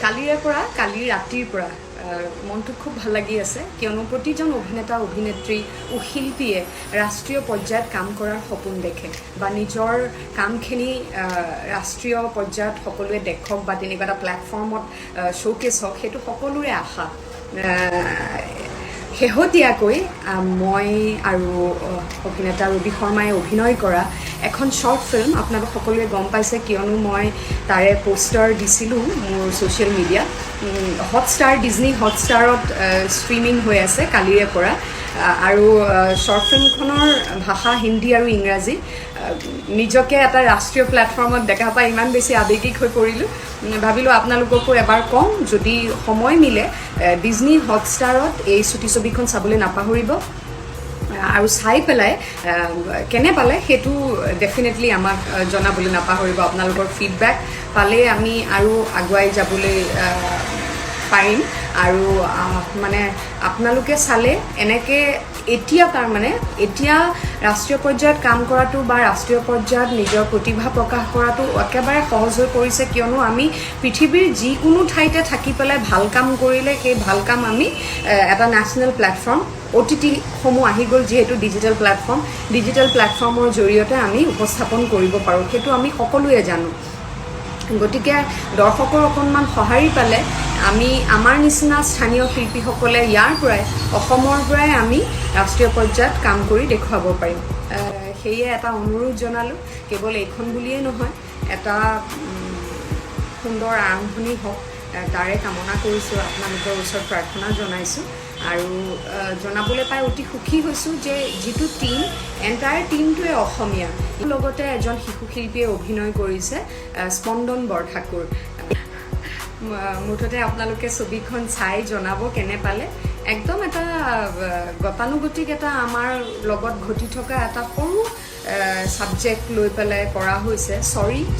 কালিৰে পৰা কালি ৰাতিৰ পৰা মনটো খুব ভাল লাগি আছে কিয়নো প্ৰতিজন অভিনেতা অভিনেত্ৰী ও শিল্পীয়ে ৰাষ্ট্ৰীয় পৰ্যায়ত কাম কৰাৰ সপোন দেখে বা নিজৰ কামখিনি ৰাষ্ট্ৰীয় পৰ্যায়ত সকলোৱে দেখক বা তেনেকুৱা এটা প্লেটফৰ্মত শ্ব'কেছ হওক সেইটো সকলোৰে আশা শেহতীয়াকৈ মই আৰু অভিনেতা ৰবি শৰ্মাই অভিনয় কৰা এখন শ্বৰ্ট ফিল্ম আপোনালোক সকলোৱে গম পাইছে কিয়নো মই তাৰে পোষ্টাৰ দিছিলোঁ মোৰ ছ'চিয়েল মিডিয়াত হটষ্টাৰ ডিজনী হটষ্টাৰত ষ্ট্ৰীমিং হৈ আছে কালিৰে পৰা আৰু শ্বৰ্ট ফিল্মখনৰ ভাষা হিন্দী আৰু ইংৰাজী নিজকে এটা ৰাষ্ট্ৰীয় প্লেটফৰ্মত দেখা পাই ইমান বেছি আৱেগিক হৈ পৰিলোঁ ভাবিলোঁ আপোনালোককো এবাৰ কওঁ যদি সময় মিলে ডিজনী হটষ্টাৰত এই চুটি ছবিখন চাবলৈ নাপাহৰিব আৰু চাই পেলাই কেনে পালে সেইটো ডেফিনেটলি আমাক জনাবলৈ নাপাহৰিব আপোনালোকৰ ফিডবেক পালে আমি আৰু আগুৱাই যাবলৈ পাৰিম আৰু মানে আপোনালোকে চালে এনেকৈ এতিয়া তাৰমানে এতিয়া ৰাষ্ট্ৰীয় পৰ্যায়ত কাম কৰাটো বা ৰাষ্ট্ৰীয় পৰ্যায়ত নিজৰ প্ৰতিভা প্ৰকাশ কৰাটো একেবাৰে সহজ হৈ পৰিছে কিয়নো আমি পৃথিৱীৰ যিকোনো ঠাইতে থাকি পেলাই ভাল কাম কৰিলে সেই ভাল কাম আমি এটা নেশ্যনেল প্লেটফৰ্ম OTT-সমূহ আহি গ'ল যিহেতু ডিজিটেল প্লেটফৰ্মৰ জৰিয়তে আমি উপস্থাপন কৰিব পাৰোঁ সেইটো আমি সকলোৱে জানো গতিকে দৰ্শকৰ অকণমান সঁহাৰি পালে আমি আমাৰ নিচিনা স্থানীয় শিল্পীসকলে ইয়াৰ পৰাই অসমৰ পৰাই আমি ৰাষ্ট্ৰীয় পৰ্যায়ত কাম কৰি দেখুৱাব পাৰিম সেয়ে এটা অনুৰোধ জনালোঁ কেৱল এইখন বুলিয়েই নহয় এটা সুন্দৰ আৰম্ভণি হওক তাৰে কামনা কৰিছোঁ আপোনালোকৰ ওচৰত প্ৰাৰ্থনা জনাইছোঁ আৰু জনাবলৈ পাই অতি সুখী হৈছোঁ যে যিটো টীম এণ্টায়াৰ টীমটোৱে অসমীয়া লগতে এজন শিশু শিল্পীয়ে অভিনয় কৰিছে স্পন্দন বৰঠাকুৰ মুঠতে আপোনালোকে ছবিখন চাই জনাব কেনে পালে একদম এটা গতানুগতিক এটা আমাৰ লগত ঘটি থকা এটা সৰু ছাবজেক্ট লৈ পেলাই কৰা হৈছে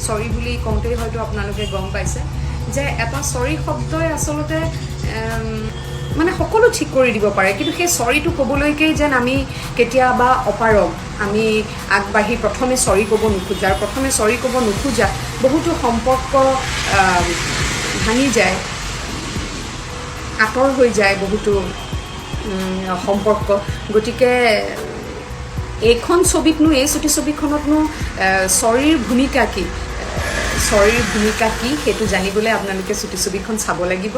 চৰি বুলি কওঁতেই হয়তো আপোনালোকে গম পাইছে যে এটা চৰি শব্দই আচলতে মানে সকলো ঠিক কৰি দিব পাৰে কিন্তু সেই চৰিটো ক'বলৈকেই যেন আমি কেতিয়াবা অপাৰগ আমি আগবাঢ়ি প্ৰথমে চৰি ক'ব নোখোজা বহুতো সম্পৰ্ক ভাঙি যায় আঁতৰ হৈ যায় বহুতো সম্পৰ্ক গতিকে এইখন ছবিতনো এই চুটি ছবিখনতনো চৰিৰ ভূমিকা কি সেইটো জানিবলৈ আপোনালোকে চুটি ছবিখন চাব লাগিব